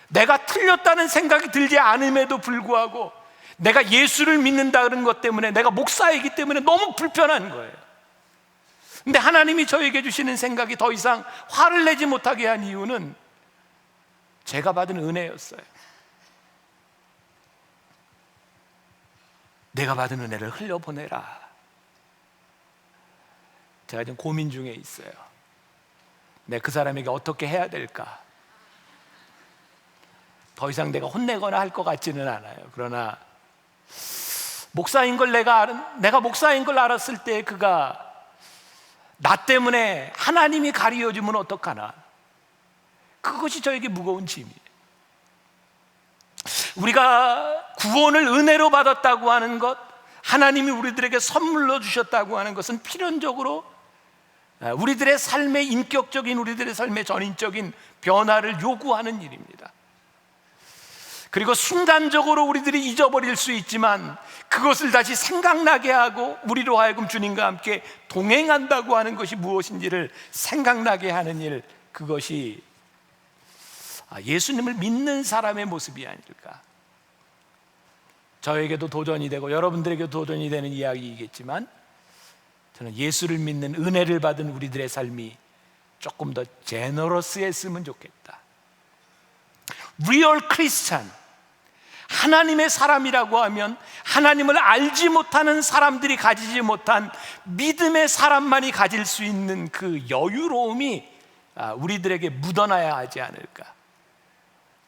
내가 틀렸다는 생각이 들지 않음에도 불구하고 내가 예수를 믿는다는 것 때문에, 내가 목사이기 때문에 너무 불편한 거예요. 근데 하나님이 저에게 주시는 생각이 더 이상 화를 내지 못하게 한 이유는 제가 받은 은혜였어요. 내가 받은 은혜를 흘려보내라. 제가 지금 고민 중에 있어요. 내가 그 사람에게 어떻게 해야 될까? 더 이상 내가 혼내거나 할 것 같지는 않아요. 그러나 목사인 걸 내가 목사인 걸 알았을 때 그가 나 때문에 하나님이 가리워주면 어떡하나? 그것이 저에게 무거운 짐이에요. 우리가 구원을 은혜로 받았다고 하는 것, 하나님이 우리들에게 선물로 주셨다고 하는 것은 필연적으로 우리들의 삶의 인격적인, 우리들의 삶의 전인적인 변화를 요구하는 일입니다. 그리고 순간적으로 우리들이 잊어버릴 수 있지만 그것을 다시 생각나게 하고 우리로 하여금 주님과 함께 동행한다고 하는 것이 무엇인지를 생각나게 하는 일, 그것이 예수님을 믿는 사람의 모습이 아닐까. 저에게도 도전이 되고 여러분들에게도 도전이 되는 이야기이겠지만, 저는 예수를 믿는, 은혜를 받은 우리들의 삶이 조금 더 제너러스했으면 좋겠다. 리얼 크리스찬, 하나님의 사람이라고 하면 하나님을 알지 못하는 사람들이 가지지 못한 믿음의 사람만이 가질 수 있는 그 여유로움이 우리들에게 묻어나야 하지 않을까.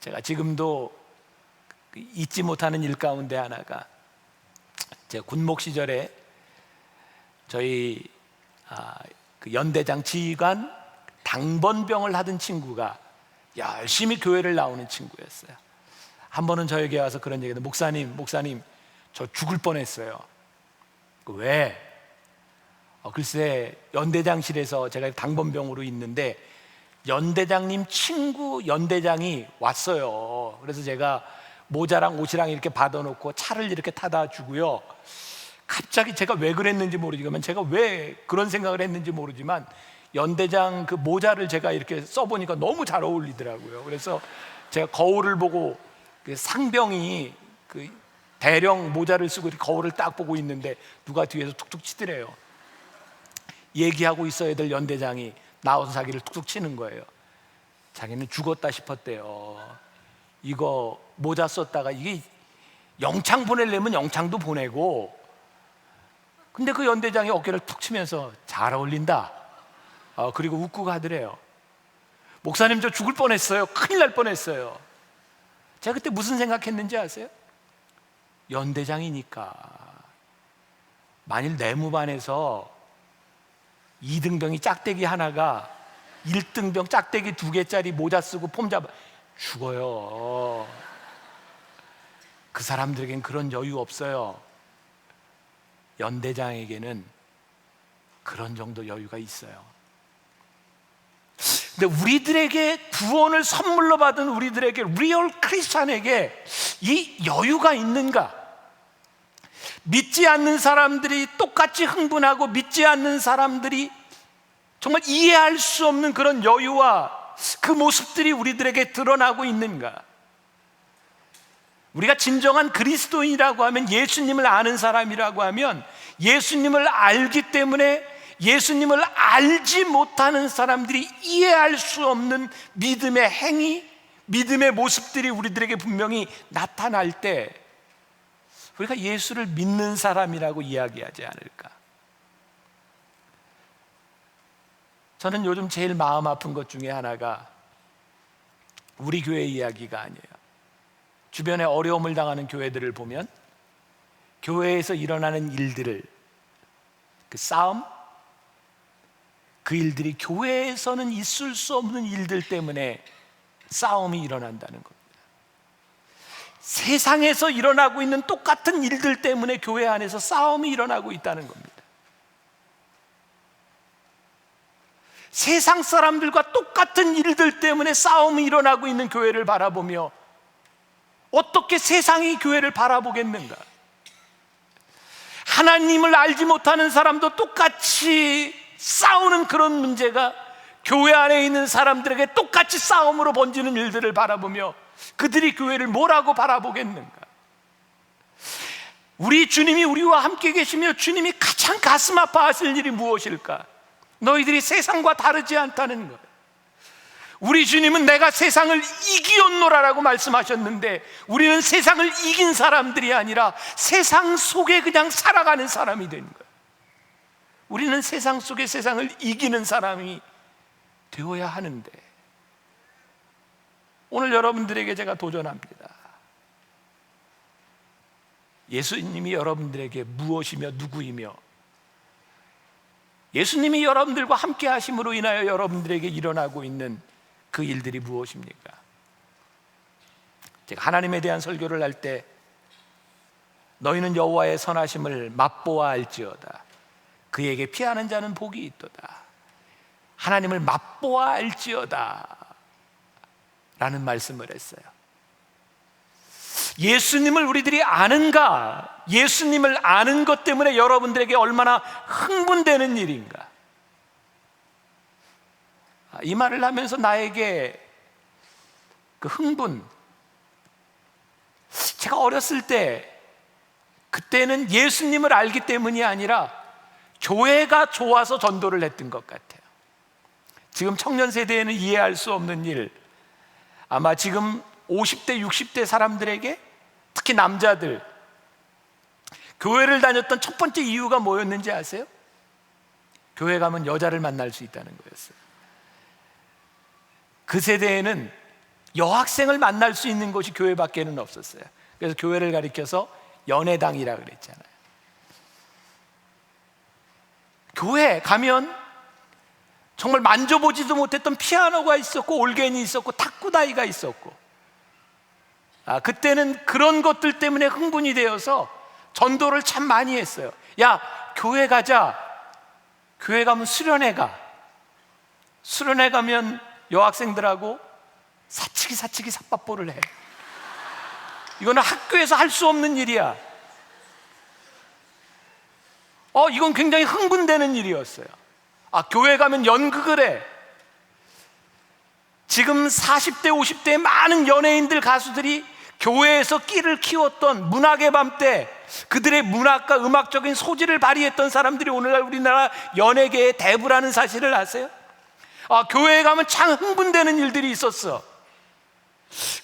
제가 지금도 잊지 못하는 일 가운데 하나가, 제가 군목 시절에 저희 그 연대장 지휘관 당번병을 하던 친구가 열심히 교회를 나오는 친구였어요. 한 번은 저에게 와서 그런 얘기를, 목사님 저 죽을 뻔했어요. 왜? 글쎄, 연대장실에서 제가 당번병으로 있는데 연대장님 친구 연대장이 왔어요. 그래서 제가 모자랑 옷이랑 이렇게 받아놓고 차를 이렇게 타다 주고요, 갑자기 제가 왜 그랬는지 모르지만, 제가 왜 그런 생각을 했는지 모르지만 연대장 그 모자를 제가 이렇게 써보니까 너무 잘 어울리더라고요. 그래서 제가 거울을 보고, 그 상병이 그 대령 모자를 쓰고 이렇게 거울을 딱 보고 있는데 누가 뒤에서 툭툭 치더래요. 얘기하고 있어야 될 연대장이 나와서 자기를 툭툭 치는 거예요. 자기는 죽었다 싶었대요. 이거 모자 썼다가 이게 영창 보내려면 영창도 보내고, 근데 그 연대장이 어깨를 툭 치면서 잘 어울린다, 그리고 웃고 가더래요. 목사님 저 죽을 뻔했어요. 큰일 날 뻔했어요. 제가 그때 무슨 생각했는지 아세요? 연대장이니까 만일 내무반에서 2등병이 짝대기 하나가 1등병 짝대기 2개짜리 모자 쓰고 폼 잡아 죽어요. 그 사람들에겐 그런 여유 없어요. 연대장에게는 그런 정도 여유가 있어요. 근데 우리들에게 구원을 선물로 받은 우리들에게, 리얼 크리스찬에게 이 여유가 있는가? 믿지 않는 사람들이 똑같이 흥분하고 믿지 않는 사람들이 정말 이해할 수 없는 그런 여유와 그 모습들이 우리들에게 드러나고 있는가? 우리가 진정한 그리스도인이라고 하면, 예수님을 아는 사람이라고 하면, 예수님을 알기 때문에 예수님을 알지 못하는 사람들이 이해할 수 없는 믿음의 행위, 믿음의 모습들이 우리들에게 분명히 나타날 때 우리가 예수를 믿는 사람이라고 이야기하지 않을까. 저는 요즘 제일 마음 아픈 것 중에 하나가 우리 교회 이야기가 아니에요. 주변에 어려움을 당하는 교회들을 보면 교회에서 일어나는 일들을, 그 싸움, 그 일들이 교회에서는 있을 수 없는 일들 때문에 싸움이 일어난다는 겁니다. 세상에서 일어나고 있는 똑같은 일들 때문에 교회 안에서 싸움이 일어나고 있다는 겁니다. 세상 사람들과 똑같은 일들 때문에 싸움이 일어나고 있는 교회를 바라보며 어떻게 세상이 교회를 바라보겠는가? 하나님을 알지 못하는 사람도 똑같이 싸우는 그런 문제가 교회 안에 있는 사람들에게 똑같이 싸움으로 번지는 일들을 바라보며 그들이 교회를 뭐라고 바라보겠는가? 우리 주님이 우리와 함께 계시며 주님이 가장 가슴 아파하실 일이 무엇일까? 너희들이 세상과 다르지 않다는 거예요. 우리 주님은 내가 세상을 이기었노라라고 말씀하셨는데, 우리는 세상을 이긴 사람들이 아니라 세상 속에 그냥 살아가는 사람이 된 거예요. 우리는 세상 속에 세상을 이기는 사람이 되어야 하는데, 오늘 여러분들에게 제가 도전합니다. 예수님이 여러분들에게 무엇이며 누구이며, 예수님이 여러분들과 함께 하심으로 인하여 여러분들에게 일어나고 있는 그 일들이 무엇입니까? 제가 하나님에 대한 설교를 할 때, 너희는 여호와의 선하심을 맛보아 알지어다. 그에게 피하는 자는 복이 있도다. 하나님을 맛보아 알지어다 라는 말씀을 했어요. 예수님을 우리들이 아는가? 예수님을 아는 것 때문에 여러분들에게 얼마나 흥분되는 일인가? 이 말을 하면서 나에게 그 흥분, 제가 어렸을 때 그때는 예수님을 알기 때문이 아니라 교회가 좋아서 전도를 했던 것 같아요. 지금 청년 세대에는 이해할 수 없는 일, 아마 지금 50대, 60대 사람들에게, 특히 남자들, 교회를 다녔던 첫 번째 이유가 뭐였는지 아세요? 교회 가면 여자를 만날 수 있다는 거였어요. 그 세대에는 여학생을 만날 수 있는 곳이 교회밖에는 없었어요. 그래서 교회를 가리켜서 연애당이라 그랬잖아요. 교회 가면 정말 만져보지도 못했던 피아노가 있었고, 올게니 있었고, 탁구다이가 있었고, 그때는 그런 것들 때문에 흥분이 되어서 전도를 참 많이 했어요. 야, 교회 가자. 교회 가면 수련회 가. 수련회 가면 여학생들하고 사치기 삿바뽀를 해. 이거는 학교에서 할 수 없는 일이야. 이건 굉장히 흥분되는 일이었어요. 교회 가면 연극을 해. 지금 40대, 50대의 많은 연예인들, 가수들이 교회에서 끼를 키웠던 문학의 밤 때 그들의 문학과 음악적인 소질을 발휘했던 사람들이 오늘날 우리나라 연예계의 대부라는 사실을 아세요? 교회에 가면 참 흥분되는 일들이 있었어.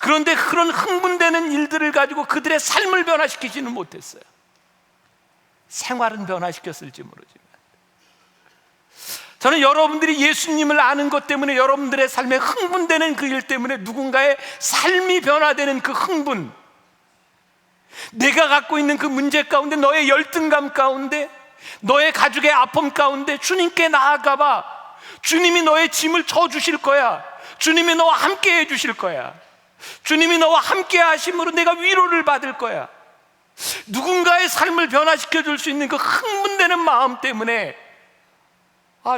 그런데 그런 흥분되는 일들을 가지고 그들의 삶을 변화시키지는 못했어요. 생활은 변화시켰을지 모르지만, 저는 여러분들이 예수님을 아는 것 때문에, 여러분들의 삶에 흥분되는 그 일 때문에 누군가의 삶이 변화되는 그 흥분, 내가 갖고 있는 그 문제 가운데, 너의 열등감 가운데, 너의 가족의 아픔 가운데 주님께 나아가봐. 주님이 너의 짐을 져주실 거야. 주님이 너와 함께 해주실 거야. 주님이 너와 함께 하심으로 내가 위로를 받을 거야. 누군가의 삶을 변화시켜 줄 수 있는 그 흥분되는 마음 때문에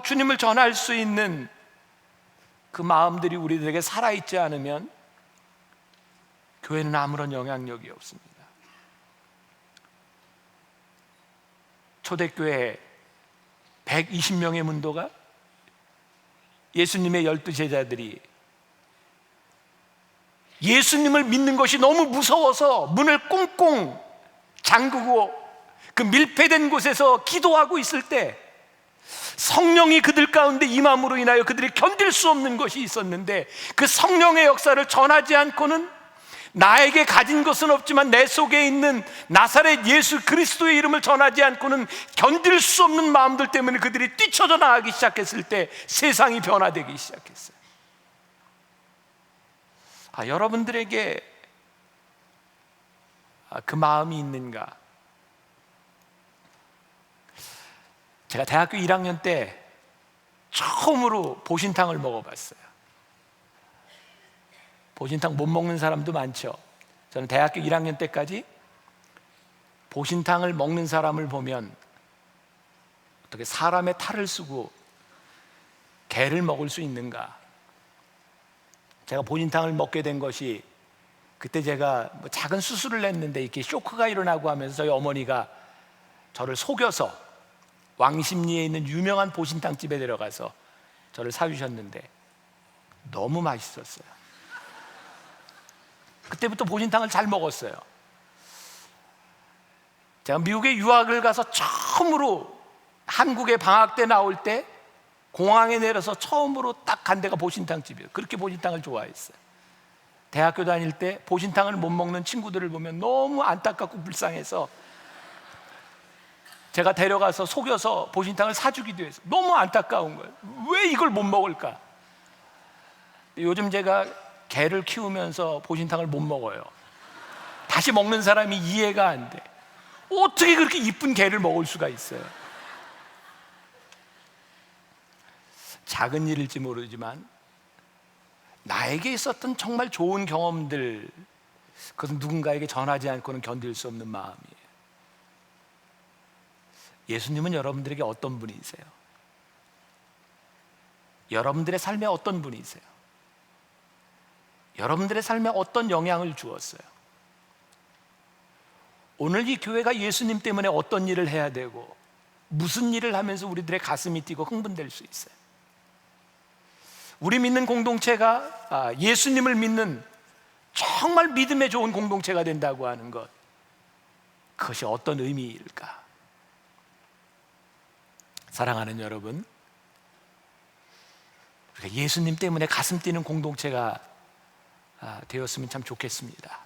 주님을 전할 수 있는 그 마음들이 우리들에게 살아있지 않으면 교회는 아무런 영향력이 없습니다. 초대교회 120명의 문도가, 예수님의 12제자들이 예수님을 믿는 것이 너무 무서워서 문을 꽁꽁 잠그고 그 밀폐된 곳에서 기도하고 있을 때 성령이 그들 가운데 임함으로 인하여 그들이 견딜 수 없는 것이 있었는데, 그 성령의 역사를 전하지 않고는, 나에게 가진 것은 없지만 내 속에 있는 나사렛 예수 그리스도의 이름을 전하지 않고는 견딜 수 없는 마음들 때문에 그들이 뛰쳐져 나가기 시작했을 때 세상이 변화되기 시작했어요. 여러분들에게 그 마음이 있는가? 제가 대학교 1학년 때 처음으로 보신탕을 먹어봤어요. 보신탕 못 먹는 사람도 많죠. 저는 대학교 1학년 때까지 보신탕을 먹는 사람을 보면 어떻게 사람의 탈을 쓰고 개를 먹을 수 있는가? 제가 보신탕을 먹게 된 것이, 그때 제가 작은 수술을 했는데 이렇게 쇼크가 일어나고 하면서 저희 어머니가 저를 속여서 왕십리에 있는 유명한 보신탕집에 데려가서 저를 사주셨는데 너무 맛있었어요. 그때부터 보신탕을 잘 먹었어요. 제가 미국에 유학을 가서 처음으로 한국에 방학 때 나올 때 공항에 내려서 처음으로 딱 간 데가 보신탕집이에요. 그렇게 보신탕을 좋아했어요. 대학교 다닐 때 보신탕을 못 먹는 친구들을 보면 너무 안타깝고 불쌍해서 제가 데려가서 속여서 보신탕을 사주기도 했어요. 너무 안타까운 거예요. 왜 이걸 못 먹을까? 요즘 제가 개를 키우면서 보신탕을 못 먹어요. 다시 먹는 사람이 이해가 안 돼. 어떻게 그렇게 이쁜 개를 먹을 수가 있어요? 작은 일일지 모르지만 나에게 있었던 정말 좋은 경험들, 그것은 누군가에게 전하지 않고는 견딜 수 없는 마음이에요. 예수님은 여러분들에게 어떤 분이세요? 여러분들의 삶에 어떤 분이세요? 여러분들의 삶에 어떤 영향을 주었어요? 오늘 이 교회가 예수님 때문에 어떤 일을 해야 되고 무슨 일을 하면서 우리들의 가슴이 뛰고 흥분될 수 있어요? 우리 믿는 공동체가 예수님을 믿는 정말 믿음에 좋은 공동체가 된다고 하는 것, 그것이 어떤 의미일까? 사랑하는 여러분, 우리가 예수님 때문에 가슴 뛰는 공동체가 되었으면 참 좋겠습니다.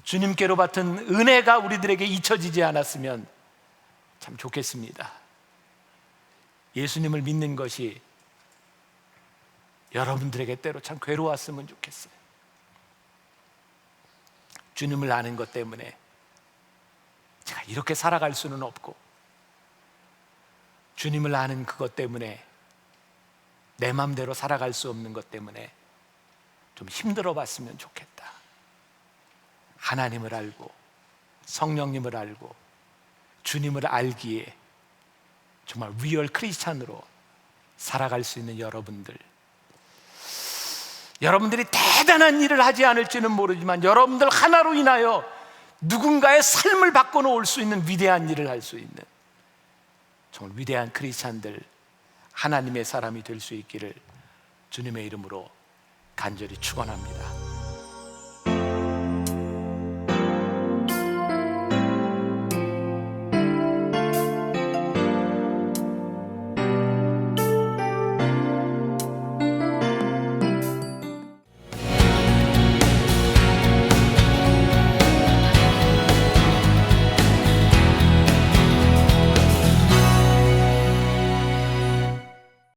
주님께로 받은 은혜가 우리들에게 잊혀지지 않았으면 참 좋겠습니다. 예수님을 믿는 것이 여러분들에게 때로 참 괴로웠으면 좋겠어요. 주님을 아는 것 때문에 제가 이렇게 살아갈 수는 없고, 주님을 아는 그것 때문에 내 맘대로 살아갈 수 없는 것 때문에 좀 힘들어 봤으면 좋겠다. 하나님을 알고 성령님을 알고 주님을 알기에 정말 리얼 크리스찬으로 살아갈 수 있는 여러분들이 대단한 일을 하지 않을지는 모르지만 여러분들 하나로 인하여 누군가의 삶을 바꿔놓을 수 있는 위대한 일을 할 수 있는 정말 위대한 크리스찬들, 하나님의 사람이 될 수 있기를 주님의 이름으로 간절히 축원합니다.